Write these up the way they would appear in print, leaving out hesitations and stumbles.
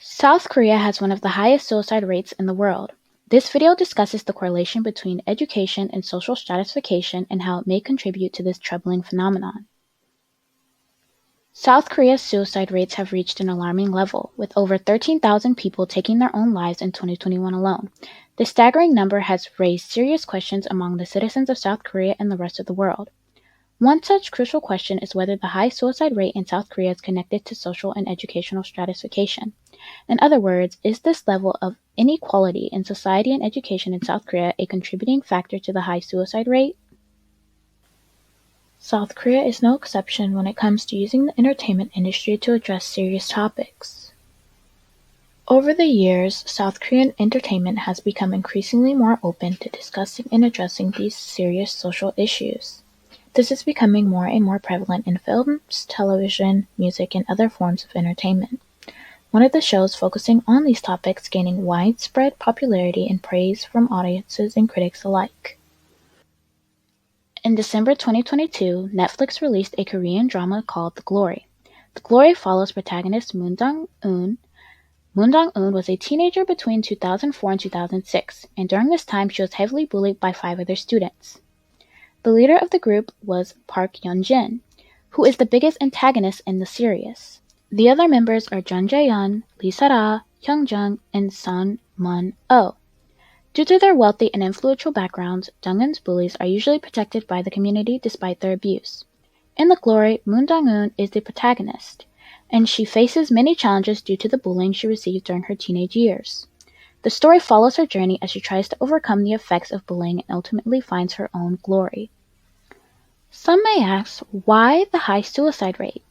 South Korea has one of the highest suicide rates in the world. This video discusses the correlation between education and social stratification and how it may contribute to this troubling phenomenon. South Korea's suicide rates have reached an alarming level, with over 13,000 people taking their own lives in 2021 alone. This staggering number has raised serious questions among the citizens of South Korea and the rest of the world. One such crucial question is whether the high suicide rate in South Korea is connected to social and educational stratification. In other words, is this level of inequality in society and education in South Korea a contributing factor to the high suicide rate? South Korea is no exception when it comes to using the entertainment industry to address serious topics. Over the years, South Korean entertainment has become increasingly more open to discussing and addressing these serious social issues. This is becoming more and more prevalent in films, television, music, and other forms of entertainment. One of the shows focusing on these topics gaining widespread popularity and praise from audiences and critics alike. In December 2022, Netflix released a Korean drama called The Glory. The Glory follows protagonist Moon Dong-eun. Moon Dong-eun was a teenager between 2004 and 2006, and during this time she was heavily bullied by 5 other students. The leader of the group was Park Yeon-jin, who is the biggest antagonist in the series. The other members are Jun Jae-yeon, Lee Sara, Hyung Jung, and Sun Mun-oh. Due to their wealthy and influential backgrounds, Dong-eun's bullies are usually protected by the community despite their abuse. In The Glory, Moon Dong-eun is the protagonist, and she faces many challenges due to the bullying she received during her teenage years. The story follows her journey as she tries to overcome the effects of bullying and ultimately finds her own glory. Some may ask, why the high suicide rate?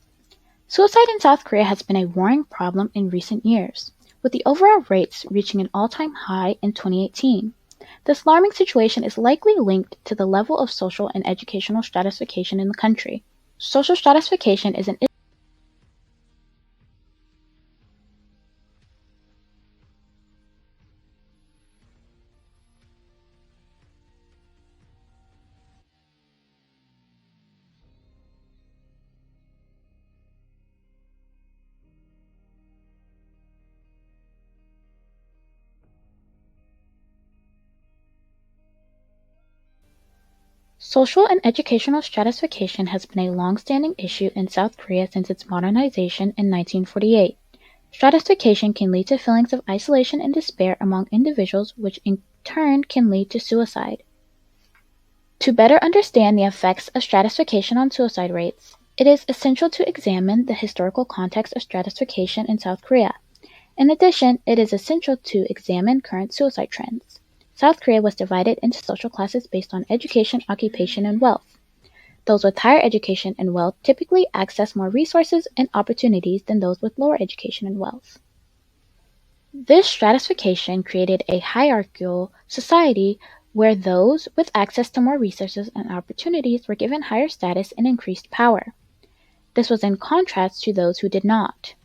Suicide in South Korea has been a worrying problem in recent years, with the overall rates reaching an all-time high in 2018. This alarming situation is likely linked to the level of social and educational stratification in the country. Social stratification is an Social and educational stratification has been a long-standing issue in South Korea since its modernization in 1948. Stratification can lead to feelings of isolation and despair among individuals, which in turn can lead to suicide. To better understand the effects of stratification on suicide rates, it is essential to examine the historical context of stratification in South Korea. In addition, it is essential to examine current suicide trends. South Korea was divided into social classes based on education, occupation, and wealth. Those with higher education and wealth typically access more resources and opportunities than those with lower education and wealth. This stratification created a hierarchical society where those with access to more resources and opportunities were given higher status and increased power. This was in contrast to those who did not.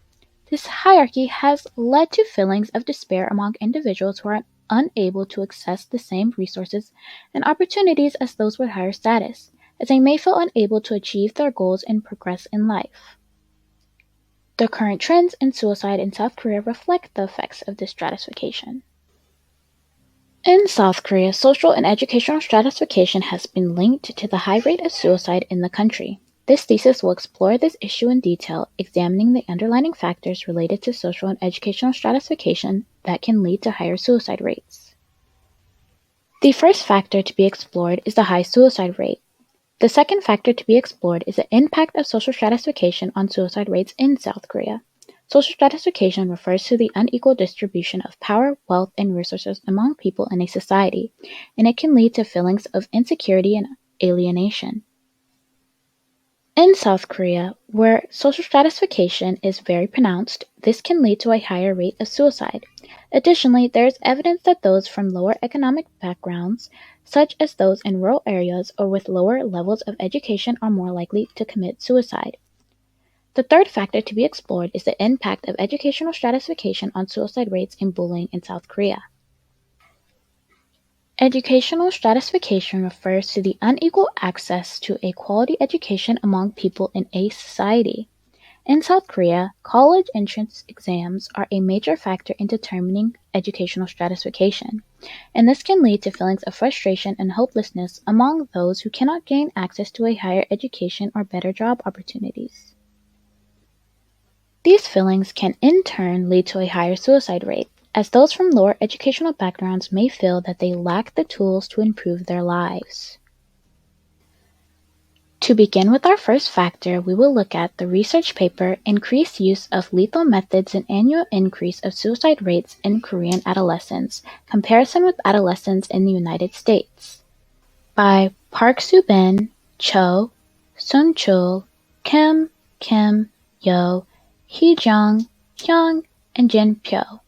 This hierarchy has led to feelings of despair among individuals who are unable to access the same resources and opportunities as those with higher status, as they may feel unable to achieve their goals and progress in life. The current trends in suicide in South Korea reflect the effects of this stratification. In South Korea, social and educational stratification has been linked to the high rate of suicide in the country. This thesis will explore this issue in detail, examining the underlying factors related to social and educational stratification that can lead to higher suicide rates. The first factor to be explored is the high suicide rate. The second factor to be explored is the impact of social stratification on suicide rates in South Korea. Social stratification refers to the unequal distribution of power, wealth, and resources among people in a society, and it can lead to feelings of insecurity and alienation. In South Korea, where social stratification is very pronounced, this can lead to a higher rate of suicide. Additionally, there is evidence that those from lower economic backgrounds, such as those in rural areas or with lower levels of education, are more likely to commit suicide. The third factor to be explored is the impact of educational stratification on suicide rates and bullying in South Korea. Educational stratification refers to the unequal access to a quality education among people in a society. In South Korea, college entrance exams are a major factor in determining educational stratification, and this can lead to feelings of frustration and hopelessness among those who cannot gain access to a higher education or better job opportunities. These feelings can in turn lead to a higher suicide rate, as those from lower educational backgrounds may feel that they lack the tools to improve their lives. To begin with our first factor, we will look at the research paper Increased Use of Lethal Methods and Annual Increase of Suicide Rates in Korean Adolescents, Comparison with Adolescents in the United States, by Park Soo-bin, Cho, Sun-chul, Kim, Yo, Hee-jung, Hyung, and Jin-pyo.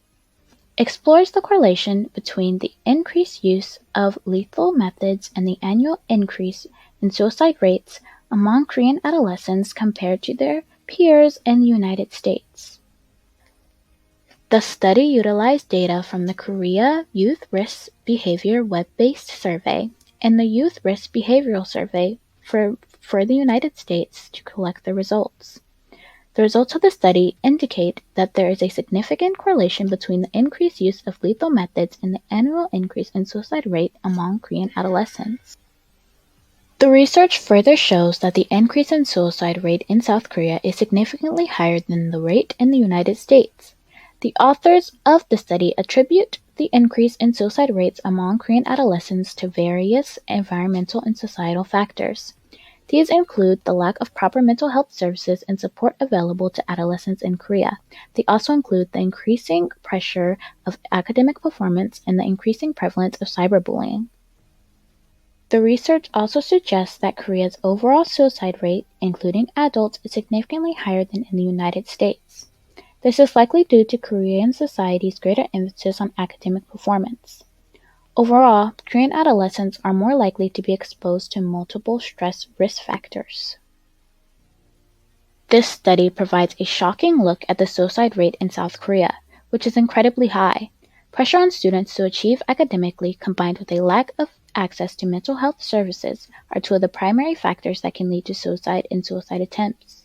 Explores the correlation between the increased use of lethal methods and the annual increase in suicide rates among Korean adolescents compared to their peers in the United States. The study utilized data from the Korea Youth Risk Behavior web-based survey and the Youth Risk Behavioral Survey for the United States to collect the results. The results of the study indicate that there is a significant correlation between the increased use of lethal methods and the annual increase in suicide rate among Korean adolescents. The research further shows that the increase in suicide rate in South Korea is significantly higher than the rate in the United States. The authors of the study attribute the increase in suicide rates among Korean adolescents to various environmental and societal factors. These include the lack of proper mental health services and support available to adolescents in Korea. They also include the increasing pressure of academic performance and the increasing prevalence of cyberbullying. The research also suggests that Korea's overall suicide rate, including adults, is significantly higher than in the United States. This is likely due to Korean society's greater emphasis on academic performance. Overall, Korean adolescents are more likely to be exposed to multiple stress risk factors. This study provides a shocking look at the suicide rate in South Korea, which is incredibly high. Pressure on students to achieve academically combined with a lack of access to mental health services are two of the primary factors that can lead to suicide and suicide attempts.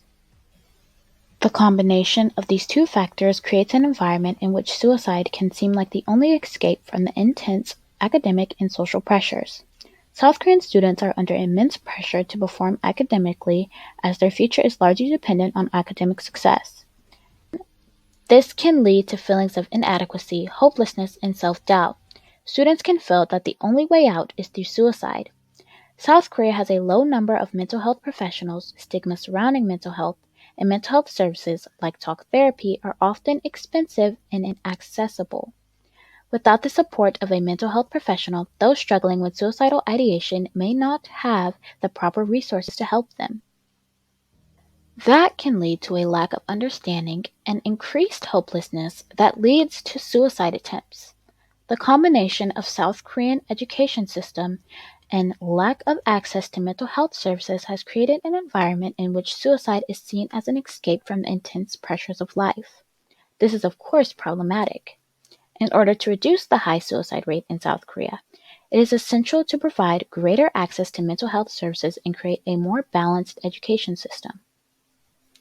The combination of these two factors creates an environment in which suicide can seem like the only escape from the intense academic and social pressures. South Korean students are under immense pressure to perform academically as their future is largely dependent on academic success. This can lead to feelings of inadequacy, hopelessness, and self-doubt. Students can feel that the only way out is through suicide. South Korea has a low number of mental health professionals, stigma surrounding mental health, and mental health services like talk therapy are often expensive and inaccessible. Without the support of a mental health professional, those struggling with suicidal ideation may not have the proper resources to help them. That can lead to a lack of understanding and increased hopelessness that leads to suicide attempts. The combination of South Korean education system and lack of access to mental health services has created an environment in which suicide is seen as an escape from the intense pressures of life. This is of course problematic. In order to reduce the high suicide rate in South Korea, it is essential to provide greater access to mental health services and create a more balanced education system.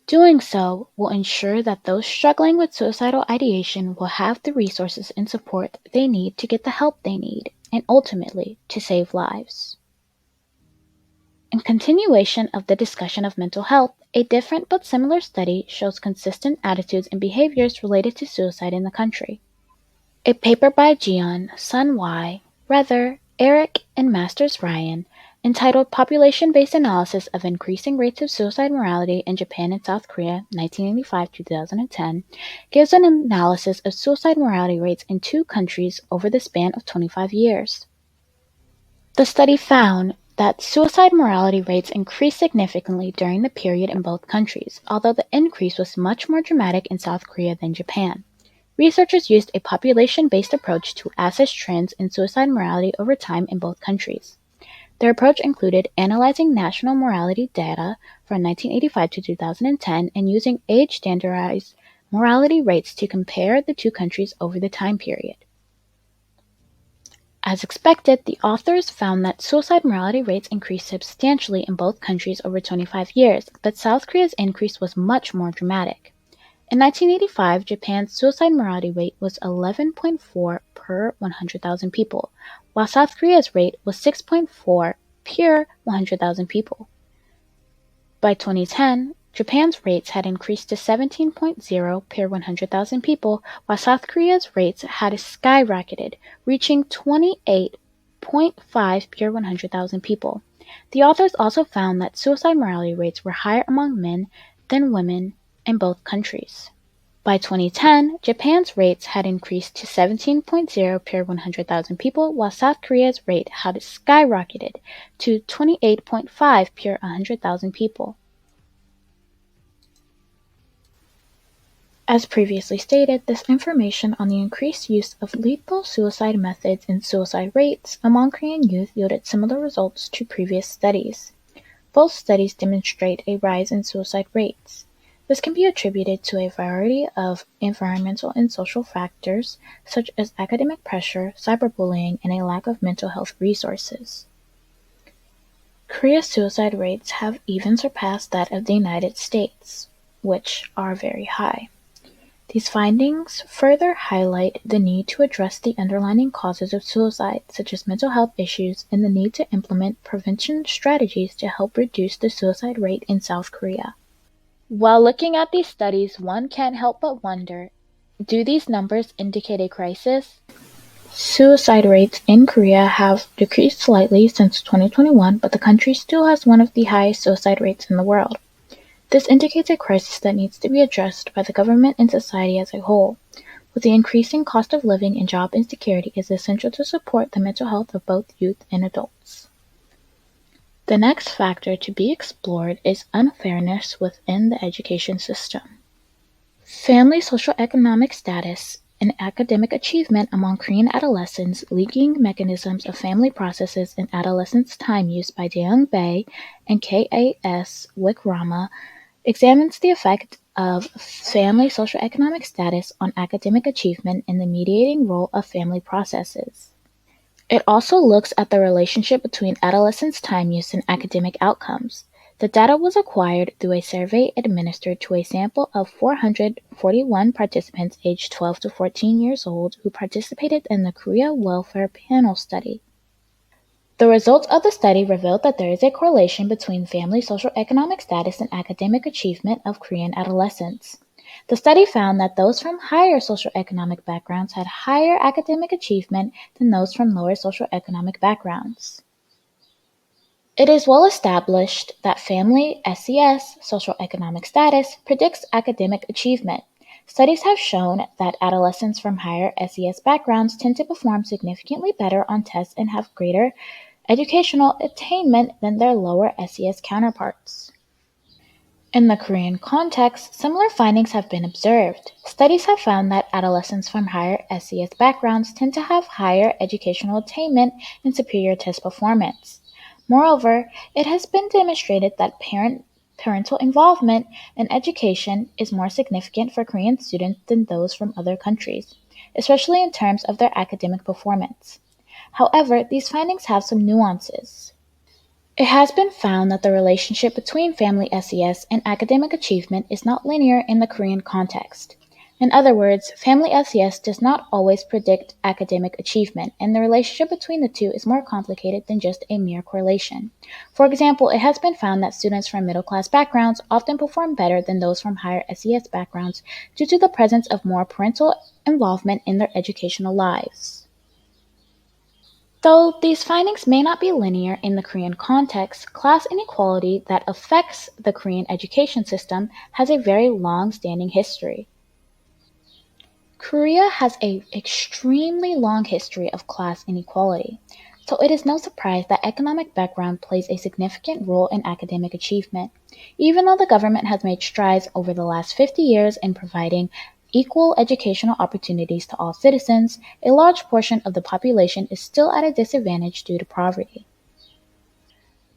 Doing so will ensure that those struggling with suicidal ideation will have the resources and support they need to get the help they need, and ultimately to save lives. In continuation of the discussion of mental health, a different but similar study shows consistent attitudes and behaviors related to suicide in the country. A paper by Jian, Sun Y, Rether, Eric, and Masters Ryan, entitled Population-Based Analysis of Increasing Rates of Suicide Mortality in Japan and South Korea, 1985-2010, gives an analysis of suicide mortality rates in two countries over the span of 25 years. The study found that suicide mortality rates increased significantly during the period in both countries, although the increase was much more dramatic in South Korea than Japan. Researchers used a population-based approach to assess trends in suicide mortality over time in both countries. Their approach included analyzing national mortality data from 1985 to 2010 and using age-standardized mortality rates to compare the two countries over the time period. As expected, the authors found that suicide mortality rates increased substantially in both countries over 25 years, but South Korea's increase was much more dramatic. In 1985, Japan's suicide mortality rate was 11.4 per 100,000 people, while South Korea's rate was 6.4 per 100,000 people. By 2010, Japan's rates had increased to 17.0 per 100,000 people, while South Korea's rates had skyrocketed, reaching 28.5 per 100,000 people. The authors also found that suicide mortality rates were higher among men than women in both countries. By 2010, Japan's rates had increased to 17.0 per 100,000 people, while South Korea's rate had skyrocketed to 28.5 per 100,000 people. As previously stated, this information on the increased use of lethal suicide methods and suicide rates among Korean youth yielded similar results to previous studies. Both studies demonstrate a rise in suicide rates. This can be attributed to a variety of environmental and social factors, such as academic pressure, cyberbullying, and a lack of mental health resources. Korea's suicide rates have even surpassed that of the United States, which are very high. These findings further highlight the need to address the underlying causes of suicide, such as mental health issues, and the need to implement prevention strategies to help reduce the suicide rate in South Korea. While looking at these studies, one can't help but wonder, do these numbers indicate a crisis? Suicide rates in Korea have decreased slightly since 2021, but the country still has one of the highest suicide rates in the world. This indicates a crisis that needs to be addressed by the government and society as a whole. With the increasing cost of living and job insecurity, it is essential to support the mental health of both youth and adults. The next factor to be explored is unfairness within the education system. Family socioeconomic status and academic achievement among Korean adolescents, linking mechanisms of family processes and adolescence time use by Daeung Bae and K.A.S. Wickrama examines the effect of family socioeconomic status on academic achievement and the mediating role of family processes. It also looks at the relationship between adolescents' time use and academic outcomes. The data was acquired through a survey administered to a sample of 441 participants aged 12 to 14 years old who participated in the Korea Welfare Panel study. The results of the study revealed that there is a correlation between family socioeconomic status and academic achievement of Korean adolescents. The study found that those from higher socioeconomic backgrounds had higher academic achievement than those from lower socioeconomic backgrounds. It is well established that family SES, socioeconomic status, predicts academic achievement. Studies have shown that adolescents from higher SES backgrounds tend to perform significantly better on tests and have greater educational attainment than their lower SES counterparts. In the Korean context, similar findings have been observed. Studies have found that adolescents from higher SES backgrounds tend to have higher educational attainment and superior test performance. Moreover, it has been demonstrated that parental involvement in education is more significant for Korean students than those from other countries, especially in terms of their academic performance. However, these findings have some nuances. It has been found that the relationship between family SES and academic achievement is not linear in the Korean context. In other words, family SES does not always predict academic achievement, and the relationship between the two is more complicated than just a mere correlation. For example, it has been found that students from middle-class backgrounds often perform better than those from higher SES backgrounds due to the presence of more parental involvement in their educational lives. Though these findings may not be linear in the Korean context, class inequality that affects the Korean education system has a very long-standing history. Korea has an extremely long history of class inequality, so it is no surprise that economic background plays a significant role in academic achievement. Even though the government has made strides over the last 50 years in providing equal educational opportunities to all citizens, a large portion of the population is still at a disadvantage due to poverty.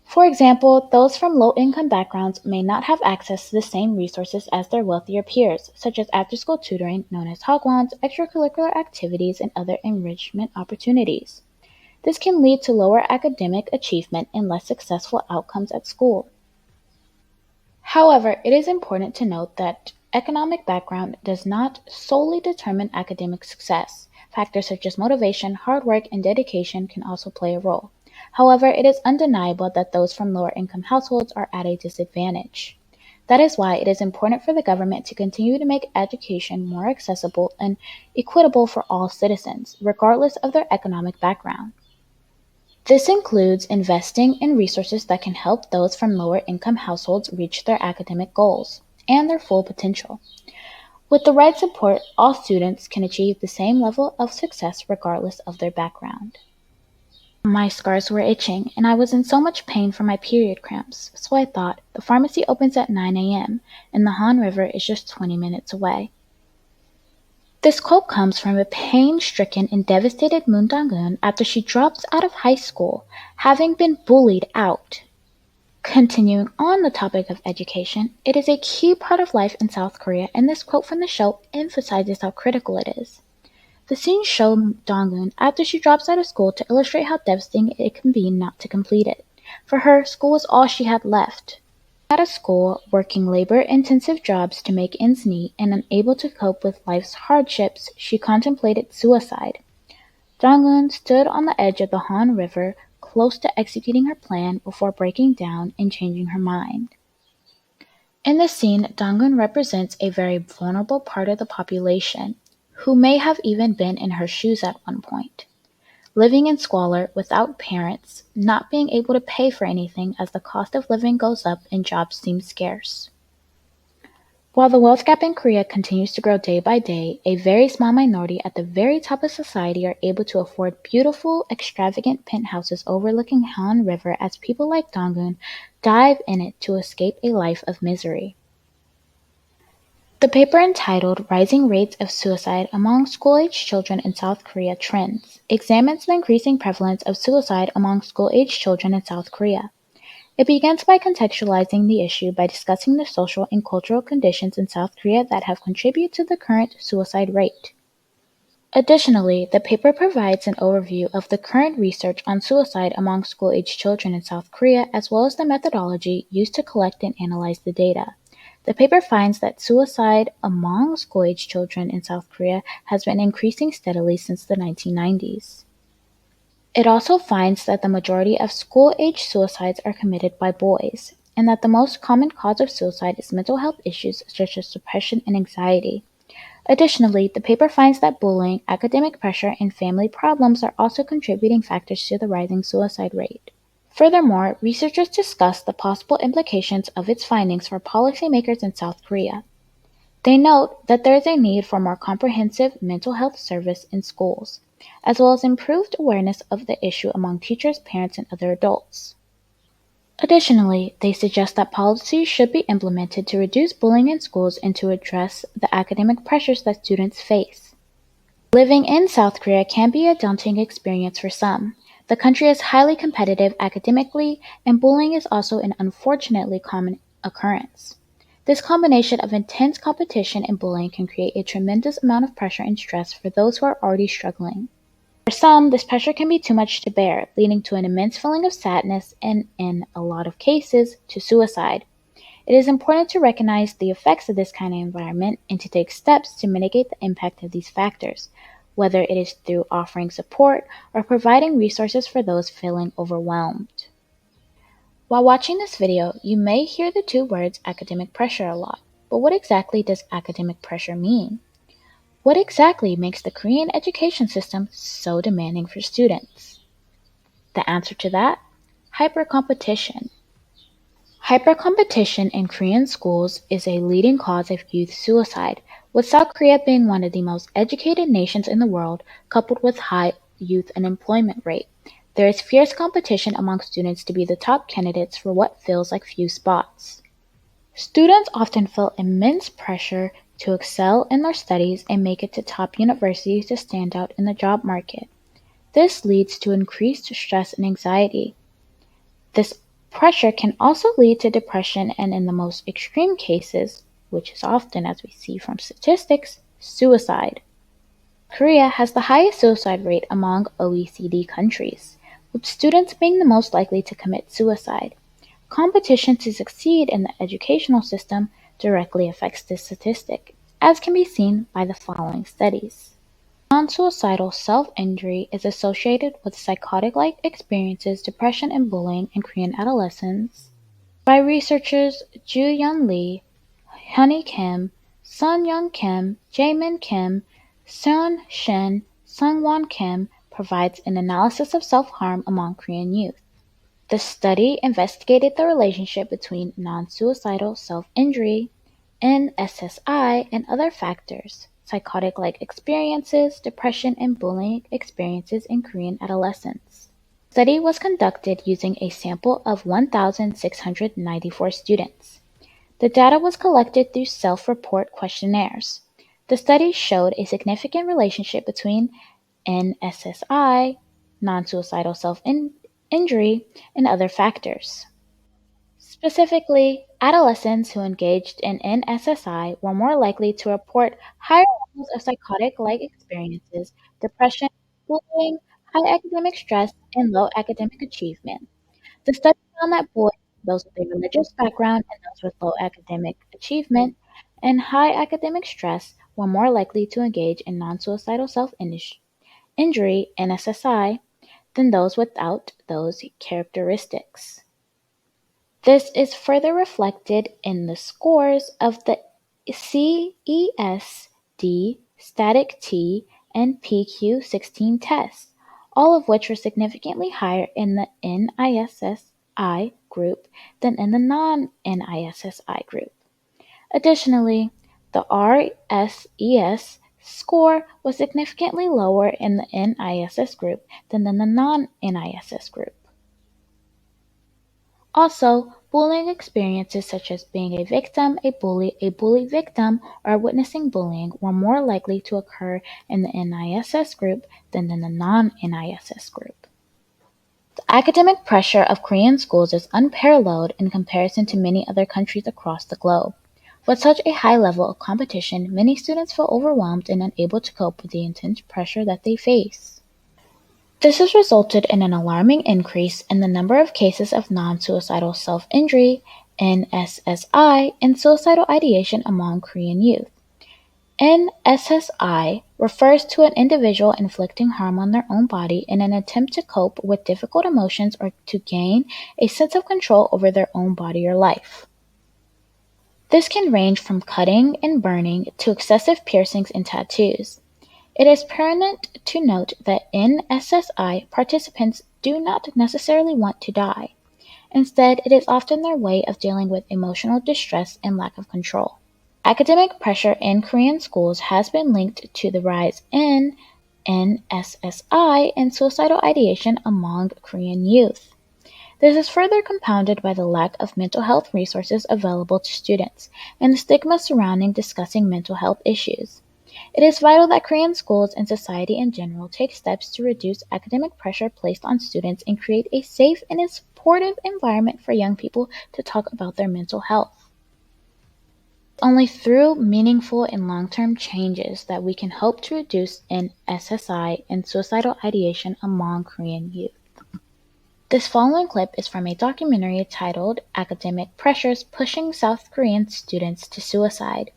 For example, those from low-income backgrounds may not have access to the same resources as their wealthier peers, such as after-school tutoring known as hagwons, extracurricular activities, and other enrichment opportunities. This can lead to lower academic achievement and less successful outcomes at school. However, it is important to note that economic background does not solely determine academic success. Factors such as motivation, hard work, and dedication can also play a role. However, it is undeniable that those from lower income households are at a disadvantage. That is why it is important for the government to continue to make education more accessible and equitable for all citizens, regardless of their economic background. This includes investing in resources that can help those from lower income households reach their academic goals and their full potential. With the right support, all students can achieve the same level of success regardless of their background. My scars were itching, and I was in so much pain from my period cramps, so I thought, the pharmacy opens at 9 a.m., and the Han River is just 20 minutes away. This quote comes from a pain-stricken and devastated Moon Dong-eun after she drops out of high school, having been bullied out. Continuing on the topic of education, it is a key part of life in South Korea, and this quote from the show emphasizes how critical it is. The scenes show Dong-eun after she drops out of school to illustrate how devastating it can be not to complete it. For her, school was all she had left. Out of school, working labor-intensive jobs to make ends meet and unable to cope with life's hardships, she contemplated suicide. Dong-eun stood on the edge of the Han River, close to executing her plan before breaking down and changing her mind. In this scene, Dong-eun represents a very vulnerable part of the population, who may have even been in her shoes at one point. Living in squalor, without parents, not being able to pay for anything as the cost of living goes up and jobs seem scarce. While the wealth gap in Korea continues to grow day by day, a very small minority at the very top of society are able to afford beautiful, extravagant penthouses overlooking Han River as people like Dong-eun dive in it to escape a life of misery. The paper entitled "Rising Rates of Suicide Among School-Aged Children in South Korea Trends" examines the increasing prevalence of suicide among school-aged children in South Korea. It begins by contextualizing the issue by discussing the social and cultural conditions in South Korea that have contributed to the current suicide rate. Additionally, the paper provides an overview of the current research on suicide among school-aged children in South Korea as well as the methodology used to collect and analyze the data. The paper finds that suicide among school-aged children in South Korea has been increasing steadily since the 1990s. It also finds that the majority of school-aged suicides are committed by boys, and that the most common cause of suicide is mental health issues such as depression and anxiety. Additionally, the paper finds that bullying, academic pressure, and family problems are also contributing factors to the rising suicide rate. Furthermore, researchers discuss the possible implications of its findings for policymakers in South Korea. They note that there is a need for more comprehensive mental health service in schools, as well as improved awareness of the issue among teachers, parents, and other adults. Additionally, they suggest that policies should be implemented to reduce bullying in schools and to address the academic pressures that students face. Living in South Korea can be a daunting experience for some. The country is highly competitive academically, and bullying is also an unfortunately common occurrence. This combination of intense competition and bullying can create a tremendous amount of pressure and stress for those who are already struggling. For some, this pressure can be too much to bear, leading to an immense feeling of sadness and, in a lot of cases, to suicide. It is important to recognize the effects of this kind of environment and to take steps to mitigate the impact of these factors, whether it is through offering support or providing resources for those feeling overwhelmed. While watching this video, you may hear the two words academic pressure a lot, but what exactly does academic pressure mean? What exactly makes the Korean education system so demanding for students? The answer to that? Hypercompetition. Hypercompetition in Korean schools is a leading cause of youth suicide, with South Korea being one of the most educated nations in the world, coupled with high youth unemployment rate. There is fierce competition among students to be the top candidates for what feels like few spots. Students often feel immense pressure to excel in their studies and make it to top universities to stand out in the job market. This leads to increased stress and anxiety. This pressure can also lead to depression and, in the most extreme cases, which is often, as we see from statistics, suicide. Korea has the highest suicide rate among OECD countries. with students being the most likely to commit suicide. Competition to succeed in the educational system directly affects this statistic, as can be seen by the following studies. Non-suicidal self-injury is associated with psychotic-like experiences, depression and bullying in Korean adolescents by researchers Joo-yeon Lee, Hyunhee Kim, Sun-young Kim, Jaemin Kim, Seon Shin, Sungwon Kim provides an analysis of self-harm among Korean youth. The study investigated the relationship between non-suicidal self-injury, NSSI, and other factors, psychotic-like experiences, depression, and bullying experiences in Korean adolescents. The study was conducted using a sample of 1,694 students. The data was collected through self-report questionnaires. The study showed a significant relationship between NSSI, non-suicidal self-injury, and other factors. Specifically, adolescents who engaged in NSSI were more likely to report higher levels of psychotic-like experiences, depression, bullying, high academic stress, and low academic achievement. The study found that boys, those with a religious background, and those with low academic achievement and high academic stress were more likely to engage in non-suicidal self-injury (NSSI) than those without those characteristics. This is further reflected in the scores of the CESD, Static T, and PQ-16 tests, all of which were significantly higher in the NISSI group than in the non-NISSI group. Additionally, the RSES score was significantly lower in the NISS group than in the non-NISS group. Also, bullying experiences such as being a victim, a bully victim, or witnessing bullying were more likely to occur in the NISS group than in the non-NISS group. The academic pressure of Korean schools is unparalleled in comparison to many other countries across the globe. With such a high level of competition, many students feel overwhelmed and unable to cope with the intense pressure that they face. This has resulted in an alarming increase in the number of cases of non-suicidal self-injury (NSSI) and suicidal ideation among Korean youth. NSSI refers to an individual inflicting harm on their own body in an attempt to cope with difficult emotions or to gain a sense of control over their own body or life. This can range from cutting and burning to excessive piercings and tattoos. It is pertinent to note that NSSI participants do not necessarily want to die. Instead, it is often their way of dealing with emotional distress and lack of control. Academic pressure in Korean schools has been linked to the rise in NSSI and suicidal ideation among Korean youth. This is further compounded by the lack of mental health resources available to students and the stigma surrounding discussing mental health issues. It is vital that Korean schools and society in general take steps to reduce academic pressure placed on students and create a safe and supportive environment for young people to talk about their mental health. Only through meaningful and long-term changes that we can hope to reduce NSSI and suicidal ideation among Korean youth. This following clip is from a documentary titled Academic Pressures Pushing South Korean Students to Suicide.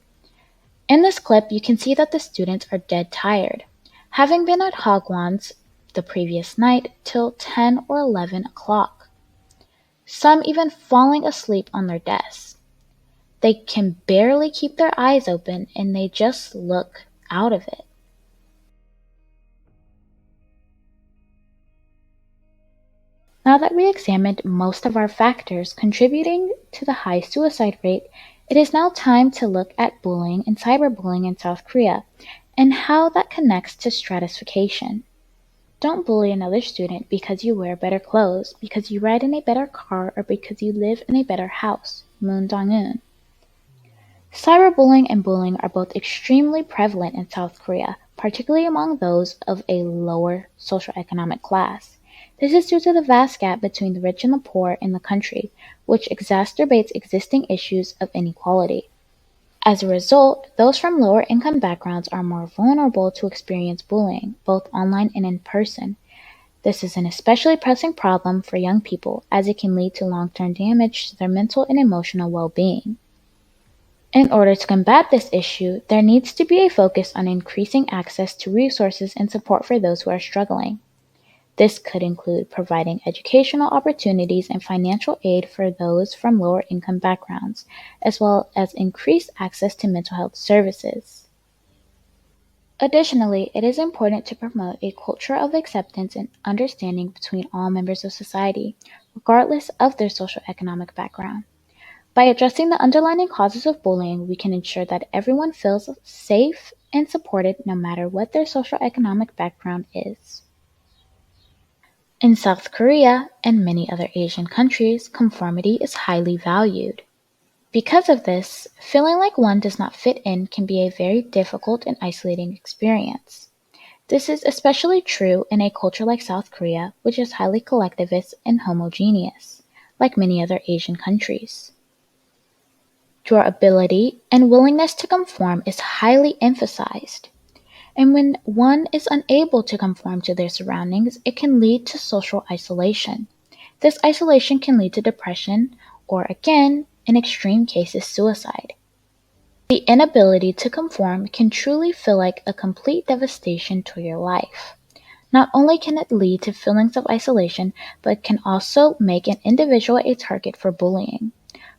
In this clip, you can see that the students are dead tired, having been at Hagwon's the previous night till 10 or 11 o'clock, some even falling asleep on their desks. They can barely keep their eyes open and they just look out of it. Now that we examined most of our factors contributing to the high suicide rate, it is now time to look at bullying and cyberbullying in South Korea and how that connects to stratification. Don't bully another student because you wear better clothes, because you ride in a better car, or because you live in a better house. Moon Dong-eun. Cyberbullying and bullying are both extremely prevalent in South Korea, particularly among those of a lower socioeconomic class. This is due to the vast gap between the rich and the poor in the country, which exacerbates existing issues of inequality. As a result, those from lower income backgrounds are more vulnerable to experience bullying, both online and in person. This is an especially pressing problem for young people as it can lead to long-term damage to their mental and emotional well-being. In order to combat this issue, there needs to be a focus on increasing access to resources and support for those who are struggling. This could include providing educational opportunities and financial aid for those from lower income backgrounds, as well as increased access to mental health services. Additionally, it is important to promote a culture of acceptance and understanding between all members of society, regardless of their socioeconomic background. By addressing the underlying causes of bullying, we can ensure that everyone feels safe and supported no matter what their socioeconomic background is. In South Korea and many other Asian countries, conformity is highly valued. Because of this, feeling like one does not fit in can be a very difficult and isolating experience. This is especially true in a culture like South Korea, which is highly collectivist and homogeneous, like many other Asian countries. Durability and willingness to conform is highly emphasized. And when one is unable to conform to their surroundings, it can lead to social isolation. This isolation can lead to depression or, again, in extreme cases, suicide. The inability to conform can truly feel like a complete devastation to your life. Not only can it lead to feelings of isolation, but can also make an individual a target for bullying.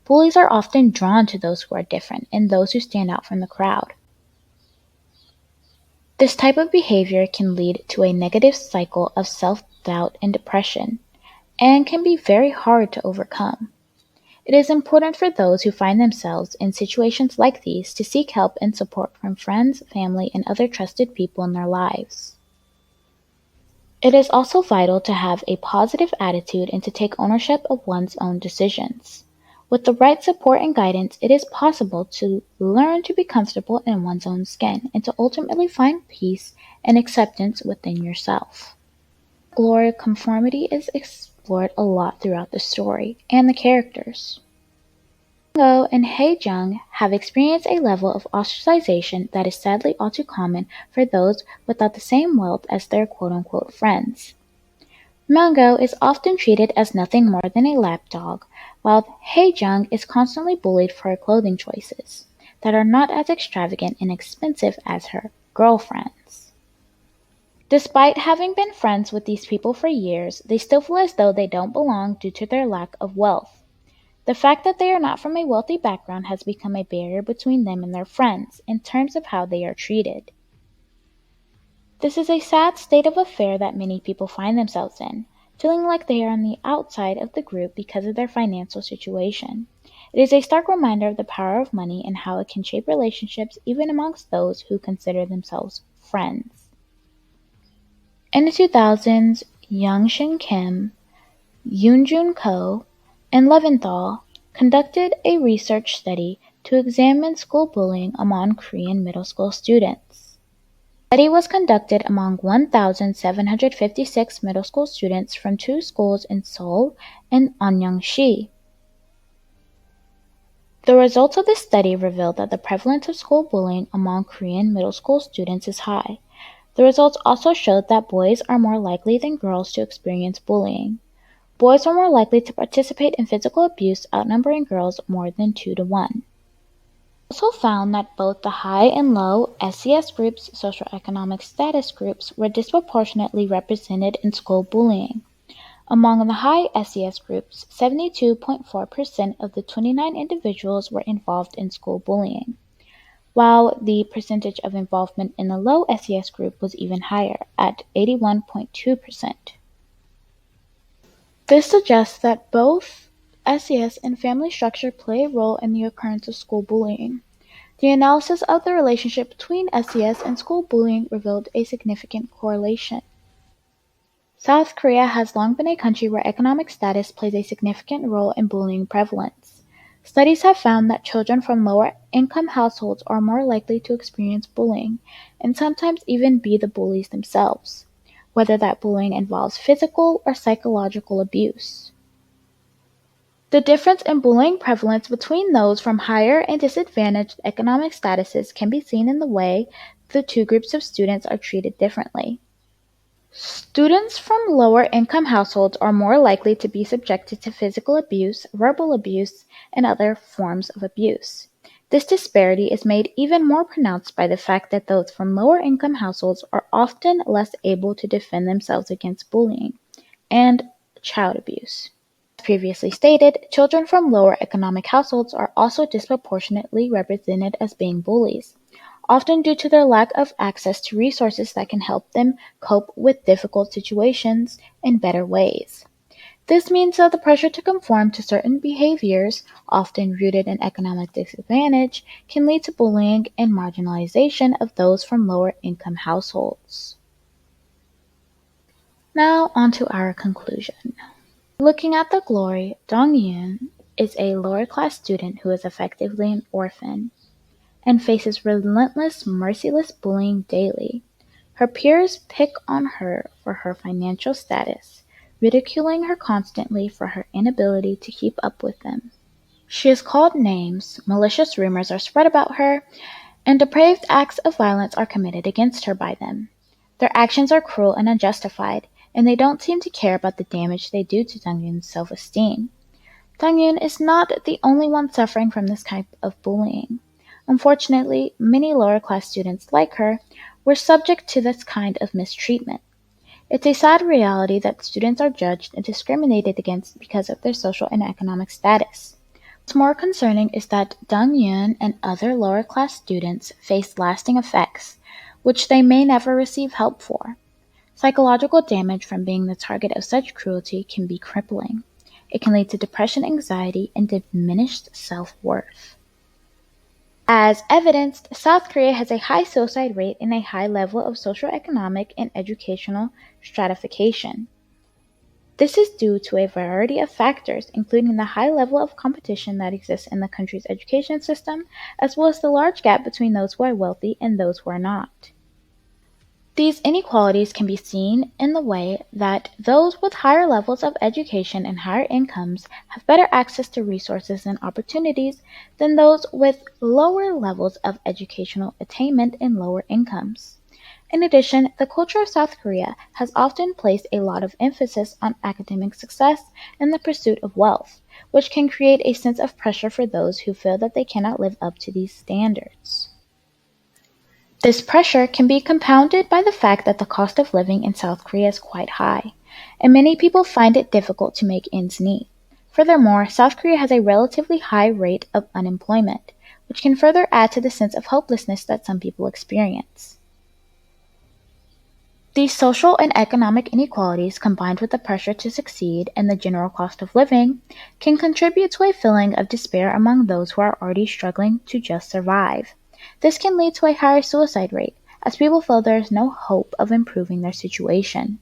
Bullies are often drawn to those who are different and those who stand out from the crowd. This type of behavior can lead to a negative cycle of self-doubt and depression, and can be very hard to overcome. It is important for those who find themselves in situations like these to seek help and support from friends, family, and other trusted people in their lives. It is also vital to have a positive attitude and to take ownership of one's own decisions. With the right support and guidance, it is possible to learn to be comfortable in one's own skin and to ultimately find peace and acceptance within yourself. Glory conformity is explored a lot throughout the story and the characters. Go and Hae-jung have experienced a level of ostracization that is sadly all too common for those without the same wealth as their quote-unquote friends. Myung-go is often treated as nothing more than a lapdog, while Hae-jung is constantly bullied for her clothing choices that are not as extravagant and expensive as her girlfriends. Despite having been friends with these people for years, they still feel as though they don't belong due to their lack of wealth. The fact that they are not from a wealthy background has become a barrier between them and their friends in terms of how they are treated. This is a sad state of affair that many people find themselves in, feeling like they are on the outside of the group because of their financial situation. It is a stark reminder of the power of money and how it can shape relationships even amongst those who consider themselves friends. In the 2000s, Young Shin Kim, Yoon Jun Ko, and Leventhal conducted a research study to examine school bullying among Korean middle school students. The study was conducted among 1,756 middle school students from two schools in Seoul and Anyang-si. The results of this study revealed that the prevalence of school bullying among Korean middle school students is high. The results also showed that boys are more likely than girls to experience bullying. Boys are more likely to participate in physical abuse, outnumbering girls more than 2 to 1. Also found that both the high and low SES groups, socioeconomic status groups, were disproportionately represented in school bullying. Among the high SES groups, 72.4% of the 29 individuals were involved in school bullying, while the percentage of involvement in the low SES group was even higher, at 81.2%. This suggests that both SES and family structure play a role in the occurrence of school bullying. The analysis of the relationship between SES and school bullying revealed a significant correlation. South Korea has long been a country where economic status plays a significant role in bullying prevalence. Studies have found that children from lower income households are more likely to experience bullying, and sometimes even be the bullies themselves, whether that bullying involves physical or psychological abuse. The difference in bullying prevalence between those from higher and disadvantaged economic statuses can be seen in the way the two groups of students are treated differently. Students from lower income households are more likely to be subjected to physical abuse, verbal abuse, and other forms of abuse. This disparity is made even more pronounced by the fact that those from lower income households are often less able to defend themselves against bullying and child abuse. As previously stated, children from lower economic households are also disproportionately represented as being bullies, often due to their lack of access to resources that can help them cope with difficult situations in better ways. This means that the pressure to conform to certain behaviors, often rooted in economic disadvantage, can lead to bullying and marginalization of those from lower income households. Now, on to our conclusion. Looking at the glory, Dong-yoon is a lower-class student who is effectively an orphan and faces relentless, merciless bullying daily. Her peers pick on her for her financial status, ridiculing her constantly for her inability to keep up with them. She is called names, malicious rumors are spread about her, and depraved acts of violence are committed against her by them. Their actions are cruel and unjustified, and they don't seem to care about the damage they do to Dong-yoon's self-esteem. Dong-yoon is not the only one suffering from this type of bullying. Unfortunately, many lower-class students like her were subject to this kind of mistreatment. It's a sad reality that students are judged and discriminated against because of their social and economic status. What's more concerning is that Dong-yoon and other lower-class students face lasting effects, which they may never receive help for. Psychological damage from being the target of such cruelty can be crippling. It can lead to depression, anxiety, and diminished self-worth. As evidenced, South Korea has a high suicide rate and a high level of socioeconomic and educational stratification. This is due to a variety of factors, including the high level of competition that exists in the country's education system, as well as the large gap between those who are wealthy and those who are not. These inequalities can be seen in the way that those with higher levels of education and higher incomes have better access to resources and opportunities than those with lower levels of educational attainment and lower incomes. In addition, the culture of South Korea has often placed a lot of emphasis on academic success and the pursuit of wealth, which can create a sense of pressure for those who feel that they cannot live up to these standards. This pressure can be compounded by the fact that the cost of living in South Korea is quite high, and many people find it difficult to make ends meet. Furthermore, South Korea has a relatively high rate of unemployment, which can further add to the sense of hopelessness that some people experience. These social and economic inequalities, combined with the pressure to succeed and the general cost of living, can contribute to a feeling of despair among those who are already struggling to just survive. This can lead to a higher suicide rate, as people feel there is no hope of improving their situation.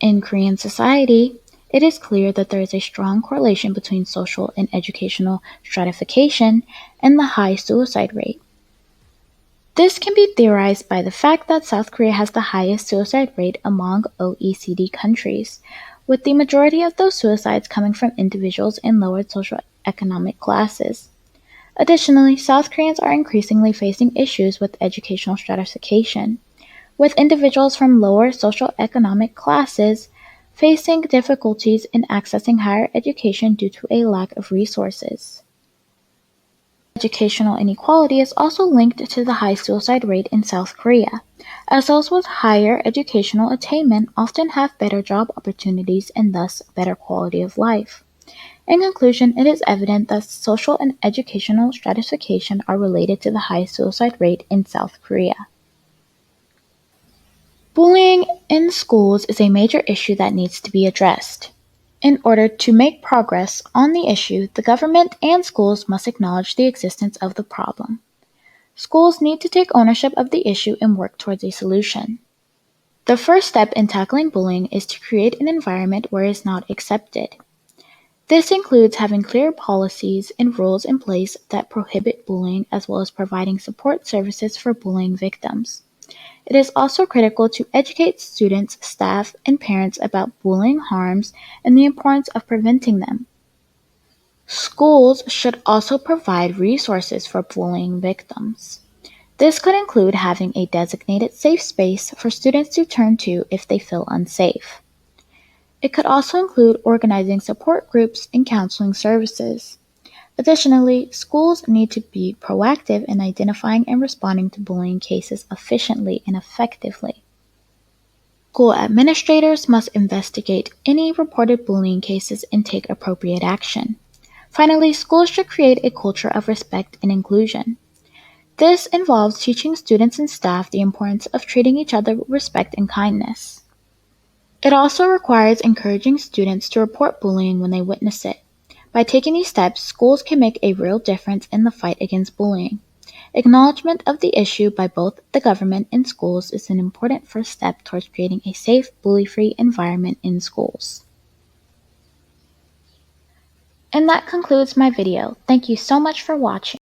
In Korean society, it is clear that there is a strong correlation between social and educational stratification and the high suicide rate. This can be theorized by the fact that South Korea has the highest suicide rate among OECD countries, with the majority of those suicides coming from individuals in lower socioeconomic classes. Additionally, South Koreans are increasingly facing issues with educational stratification, with individuals from lower socioeconomic classes facing difficulties in accessing higher education due to a lack of resources. Educational inequality is also linked to the high suicide rate in South Korea, as those with higher educational attainment often have better job opportunities and thus better quality of life. In conclusion, it is evident that social and educational stratification are related to the high suicide rate in South Korea. Bullying in schools is a major issue that needs to be addressed. In order to make progress on the issue, the government and schools must acknowledge the existence of the problem. Schools need to take ownership of the issue and work towards a solution. The first step in tackling bullying is to create an environment where it is not accepted. This includes having clear policies and rules in place that prohibit bullying, as well as providing support services for bullying victims. It is also critical to educate students, staff, and parents about bullying harms and the importance of preventing them. Schools should also provide resources for bullying victims. This could include having a designated safe space for students to turn to if they feel unsafe. It could also include organizing support groups and counseling services. Additionally, schools need to be proactive in identifying and responding to bullying cases efficiently and effectively. School administrators must investigate any reported bullying cases and take appropriate action. Finally, schools should create a culture of respect and inclusion. This involves teaching students and staff the importance of treating each other with respect and kindness. It also requires encouraging students to report bullying when they witness it. By taking these steps, schools can make a real difference in the fight against bullying. Acknowledgement of the issue by both the government and schools is an important first step towards creating a safe, bully-free environment in schools. And that concludes my video. Thank you so much for watching.